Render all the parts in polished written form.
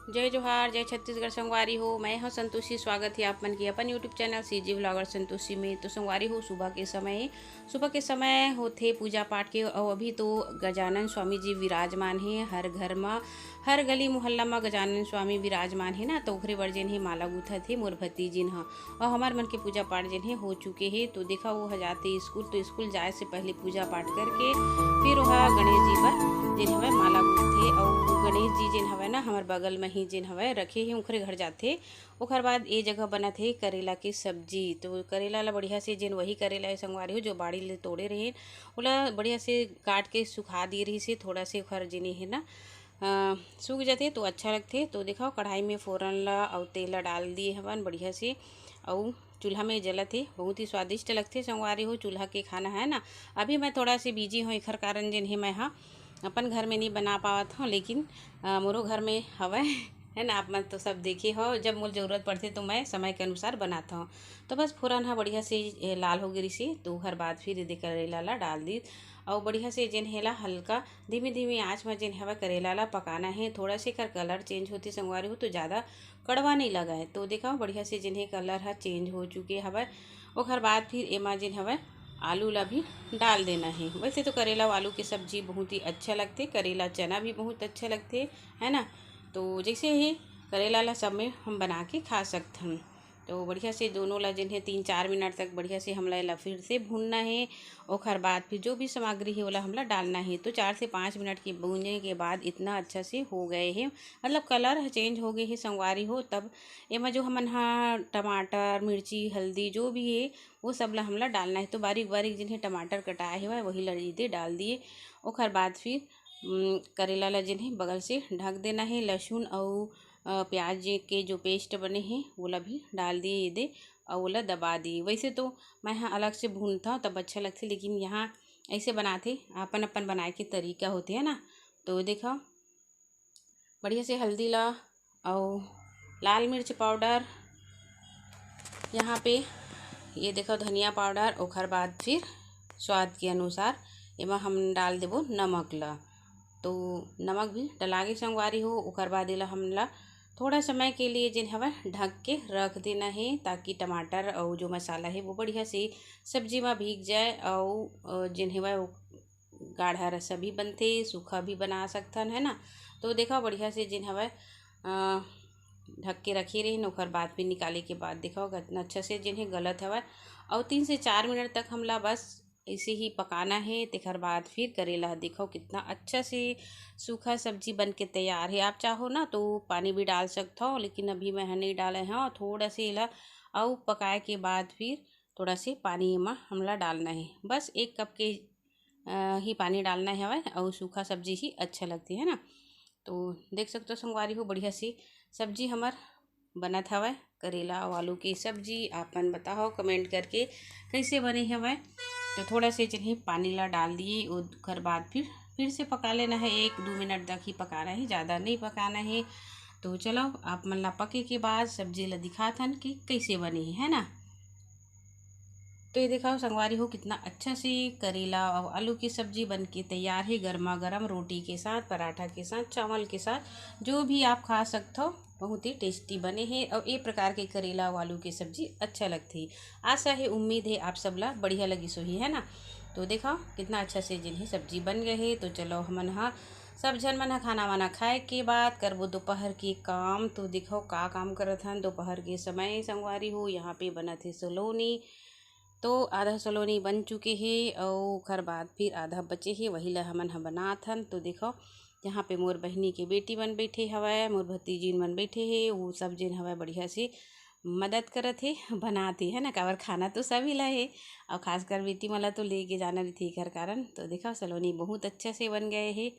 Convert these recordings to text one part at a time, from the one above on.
जय जोहार, जय छत्तीसगढ़। संगवारी हो, मैं हूँ संतोषी। स्वागत है आप मन की अपन YouTube channel CG vlogger Santoshi में। तो संगवारी हो, सुबह के समय होथे पूजा पाठ के। और अभी तो गजानन स्वामी जी विराजमान है हर घर में, हर गली मोहल्ला में गजानन स्वामी विराजमान है ना। तो ओखरे बर जेन है माला गुथा थे मोर भतीजी जिन ह। और हमार मन के पूजा पाठ जिन है हो चुके हैं। तो देखा वो जाते स्कूल, तो स्कूल जाए से पहले पूजा पाठ करके फिर वह गणेश जी पर जिन हवे माला गुथे। और गणेश जी जिन हवे ना हमार बगल में ही जिन हवे रखे हैं, ओखरे घर जाते। ओखर बाद ये जगह बना थे करेला की सब्जी। तो करेला ला बढ़िया से जिन वही करेला है संगवारी हो जो बाड़ी ले तोड़े रहे, ओला बढ़िया से काट के सुखा दिए रही से थोड़ा से ओखर जिनी है ना सूख जाते तो अच्छा लगते। तो देखो कढ़ाई में फोरन ला और तेल ला डाल दिए हवन बढ़िया से। और चूल्हा में जलत है, बहुत ही स्वादिष्ट लगते संगवारी हो चूल्हा के खाना है ना। अभी मैं थोड़ा सी बिजी हूँ, एखर कारण जिन है मैं हाँ अपन घर में नहीं बना पावत हूँ, लेकिन मोरो घर में हवा है ना। आप मन तो सब देखे हो, जब मुझे ज़रूरत पड़ती तो मैं समय के अनुसार बनाता हूँ। तो बस फोरन हा बढ़िया से लाल हो गई से, तो हर बाद फिर ये करेला ला डाल दी। और बढ़िया से जिन हेला हल्का धीमी धीमी आँच में जिन हवा करेला ला पकाना है। थोड़ा से कर कलर चेंज होती संगवारी हो तो ज़्यादा कड़वा नहीं लगा है। तो देखा बढ़िया से जिन्हें कलर हा चेंज हो चुके हवा। और बाद फिर एमा जिन हवा आलू ला भी डाल देना है। वैसे तो करेला और आलू की सब्जी बहुत ही अच्छा लगते, करेला चना भी बहुत अच्छे लगते है ना। तो जैसे ही करेला ला सब में हम बना के खा सकते हैं। तो बढ़िया से दोनों ला जिन्हें 3-4 मिनट तक बढ़िया से हमला ला फिर से भूनना है। और बाद फिर जो भी सामग्री है वो ला हमला डालना है। तो 4 से 5 मिनट के भूनने के बाद इतना अच्छा से हो गए हैं, मतलब कलर चेंज हो गए हैं संगवारी हो। तब एमा जो हमन हाँ टमाटर मिर्ची हल्दी जो भी है वो सब ला हमला डालना है। तो बारीक बारीक जिन्हें टमाटर कटाए हुआ है वही ला दे डाल दिए। और बाद फिर करेला ला जिन्हें बगल से ढक देना है। लहसुन और प्याज के जो पेस्ट बने हैं वो ला भी डाल दिए ये दे, और वो ला दबा दिए। वैसे तो मैं यहाँ अलग से भूनता हूँ तब अच्छा लगता, लेकिन यहाँ ऐसे बनाते अपन अपन बनाए के तरीका होते है ना। तो देखो बढ़िया से हल्दी ला और लाल मिर्च पाउडर यहाँ पे, ये देखो धनिया पाउडर। और बाद फिर स्वाद के अनुसार एमा हम डाल देबो नमक ला। तो नमक भी डला के संगवारी हो। और बाद एला हमला थोड़ा समय के लिए जिन हवा ढक के रख देना है, ताकि टमाटर और जो मसाला है वो बढ़िया से सब्जी में भीग जाए। और जिन हवा गाढ़ा रसा भी बनते, सूखा भी बना सकथन है ना। तो देखा बढ़िया से जिन हवा ढक के रखे रही। और बाद फिर निकाले के बाद देखो कितना अच्छा से जिन्हें गलत हवा। और 3 से 4 मिनट तक हमला बस ऐसे ही पकाना है। तेखर बाद फिर करेला देखो कितना अच्छा से सूखा सब्जी बन के तैयार है। आप चाहो ना तो पानी भी डाल सकते हो, लेकिन अभी मैं नहीं डाले हैं। और थोड़ा से इला और पकाए के बाद फिर थोड़ा से पानी में हमला डालना है। बस 1 कप के ही पानी डालना है हवा। और सूखा सब्जी ही अच्छा लगती है ना। तो देख सकते हो संगवारी हो बढ़िया सी सब्जी हमार बनत हवा। करेला और आलू की सब्जी आपन बताओ कमेंट करके कैसे बने हवा। तो थोड़ा से चलिए पानी ला डाल दिए। और बाद फिर से पका लेना है, 1-2 मिनट तक ही पकाना है, ज़्यादा नहीं पकाना है। तो चलो आप मन ला पके के बाद सब्जी ला दिखाथन कि कैसे बनी है ना। तो ये देखा संगवारी हो कितना अच्छा से करेला और आलू की सब्जी बन के तैयार है। गर्मा गर्म रोटी के साथ, पराठा के साथ, चावल के साथ, जो भी आप खा सकते हो। बहुत ही टेस्टी बने हैं। और ये प्रकार के करेला और आलू की सब्जी अच्छा लगती है। आशा है उम्मीद है आप सबला बढ़िया लगी सोही है ना। तो देखा कितना अच्छा से जिन्हें सब्जी बन गए है। तो चलो हमन हाँ सब झन मन खाना वाना खाए के बाद करबो दोपहर के काम। तो देखो का काम करत हन दोपहर के समय संगवारी हो। यहाँ पे बना थे सलोनी, तो आधा सलोनी बन चुके हैं। और खर बाद फिर आधा बचे हैं, वही ला हमन ह बनात हन। तो देखो यहाँ पे मोर बहिनी के बेटी मन बैठे हवय, मोर भतीजी मन बैठे हैं, वो सब जिन हवय बढ़िया से मदद करत है बनाते है ना। काबर खाना तो सभी ला है, और खासकर बेटी मला तो लेके जाना रही थी घर कारण। तो देखा सलोनी बहुत अच्छे से बन गए हैं।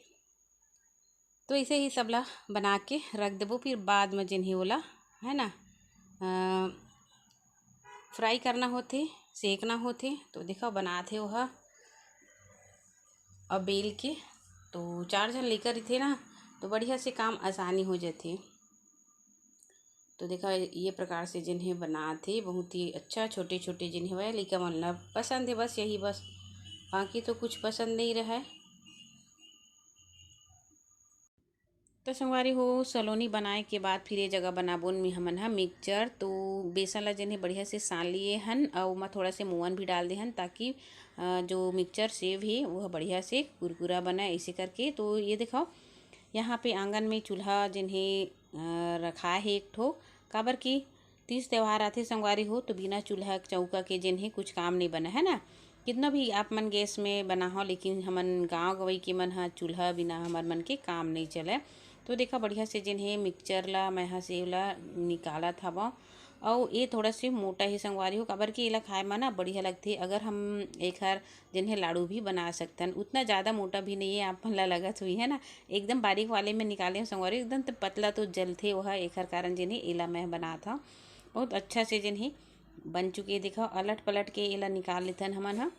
तो ऐसे ही सबला बना के रख देबो, फिर बाद में जिन्हें ओला है ना फ्राई करना होते, सेकना होते। तो देखो बनाते वह अब बेल के। तो 4 जन लेकर थे ना, तो बढ़िया से काम आसानी हो जाते। तो देखा ये प्रकार से जिन्हें बनाते बहुत ही अच्छा, छोटे छोटे जिन्हें वह लेकर मतलब पसंद है, बस यही बस, बाकी तो कुछ पसंद नहीं रहा है। तो संगवारी हो सलोनी बनाए के बाद फिर ये जगह बनाबोन में हमन हा मिक्सचर। तो बेसन ला जने बढ़िया से सान लिए हन और ओमा थोड़ा से मुअन भी डाल दे हन, ताकि जो मिक्सचर सेव है वह बढ़िया से कुरकुरा बना ऐसे करके। तो ये दिखाओ यहाँ पे आंगन में चूल्हा जिन्हें रखा है एक ठो, काबर की तीज त्यौहार आथे संगवारी हो, तो बिना चूल्हा चौका के जिन्हें कुछ काम नहीं बना है ना। कितना भी आप मन गैस में बना हो, लेकिन हमन गांव गवई के मन हा चूल्हा बिना हमर मन के काम नहीं चले। तो देखा बढ़िया से जिन्हें मिक्सचर ला मैं हा सेव ला निकालत हवा। और ये थोड़ा से मोटा ही संगवारी हो, काबर कि एला खाए में ना बढ़िया लगथे। अगर हम एक हर जिन्हें लाड़ू भी बना सकतन, उतना ज़्यादा मोटा भी नहीं है, आप मन ला लगत हुई है ना। एकदम बारीक वाले में निकाले संगवारी, एकदम तो पतला तो जलथे वह, एक हर कारण जिन्हें एला मैं बना था। बहुत अच्छा से जिन्हें बन चुके दिखाओ, अलट पलट के एला निकाल लेथन हमन हा।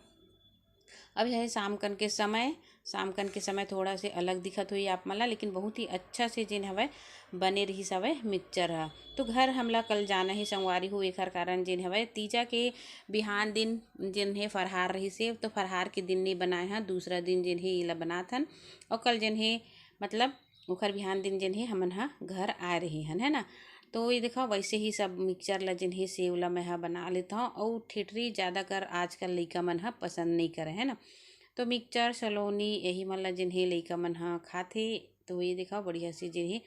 अब है शाम कन के समय थोड़ा से अलग दिखत हुई आप मन ला, लेकिन बहुत ही अच्छा से जिन हवय बने रहिस हवय मिक्सचर ह। तो घर हमला कल जाना ही संगवारी हो, एखर कारण जिन हवय तीजा के बिहान दिन जिन हे फरहार रहिस हे, तो फरहार के दिन नहीं बनाए हैं, दूसरा दिन जिन हे एला बनाथन। और कल जिन हे मतलब ओखर बिहान दिन जिन हे हमन हा घर आए रही हन, है ना। तो ये देखो वैसे ही सब मिक्सचर ला जिन्हें सेव ला मैं हा बना लेता हूँ। और ठेठरी ज़्यादा कर आजकल लइका मन हा पसंद नहीं करे, है ना। तो मिक्सचर सलोनी यही मन ला जिन्हें लइका मन हा खाथे। तो ये देखो बढ़िया से जिन्हें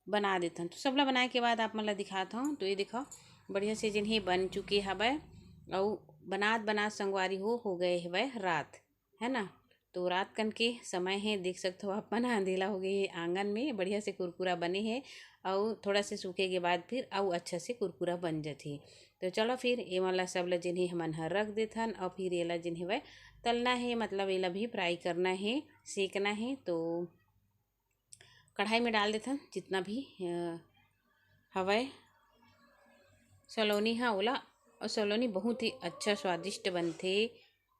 बना देता हूँ। तो सब ला बनाए के बाद आप मन ला दिखाता हूँ। तो ये देखो बढ़िया से जिन्हें बन चुके हवय, और बनात संगवारी हो गए हवय रात, है ना। तो रात कन के समय है, देख सकते हो अपन अंधेला हो गई है। आंगन में बढ़िया से कुरकुरा बने हैं, और थोड़ा से सूखे के बाद फिर और अच्छा से कुरकुरा बन जाती। तो चलो फिर ये वाला सब ला जिन्हें हमन हर रख देथन, और फिर ये ला जिन्हें वह तलना है, मतलब ये ला भी फ्राई करना है, सेकना है। तो कढ़ाई में डाल देथन जितना भी हवय सलोनी हाँ ओला। और सलोनी बहुत ही अच्छा स्वादिष्ट बनथे।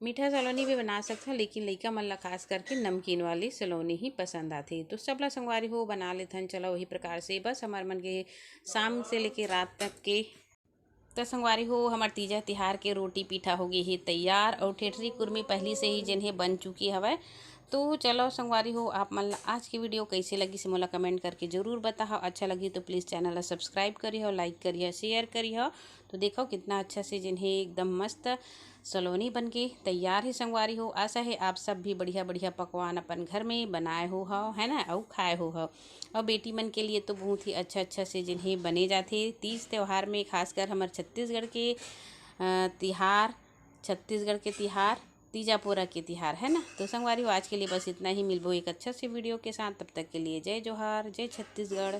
मीठा सलोनी भी बना सकते हैं, लेकिन लइका मन ला खास करके नमकीन वाली सलोनी ही पसंद आती। तो सब ला संगवारी हो बना लेथन। चलो वही प्रकार से बस हमार मन के शाम से लेके रात तक के तो संगवारी हो हमार तीजा तिहार के रोटी पीठा हो गई है तैयार, और ठेठरी कुर्मी पहली से ही जिन्हें बन चुकी हवय। तो चलो संगवारी हो आप मन ला आज की वीडियो कैसे लगी से मोला कमेंट करके ज़रूर बताओ। अच्छा लगी तो प्लीज़ चैनल ला सब्सक्राइब करिए, लाइक करिए, शेयर करिए। तो देखो कितना अच्छा से जिन्हें एकदम मस्त सलोनी बन के तैयार है संगवारी हो। आशा है आप सब भी बढ़िया बढ़िया पकवान अपन घर में बनाए हो है ना, और खाए हो। और बेटी मन के लिए तो बहुत ही अच्छा से जिन्हें बने जाते तीज त्यौहार में, खासकर हमारे छत्तीसगढ़ के तिहार तीजापुरा के तिहार, है ना। तो संगवारी हो आज के लिए बस इतना ही। मिलबो एक अच्छा से वीडियो के साथ, तब तक के लिए जय जोहार, जय छत्तीसगढ़।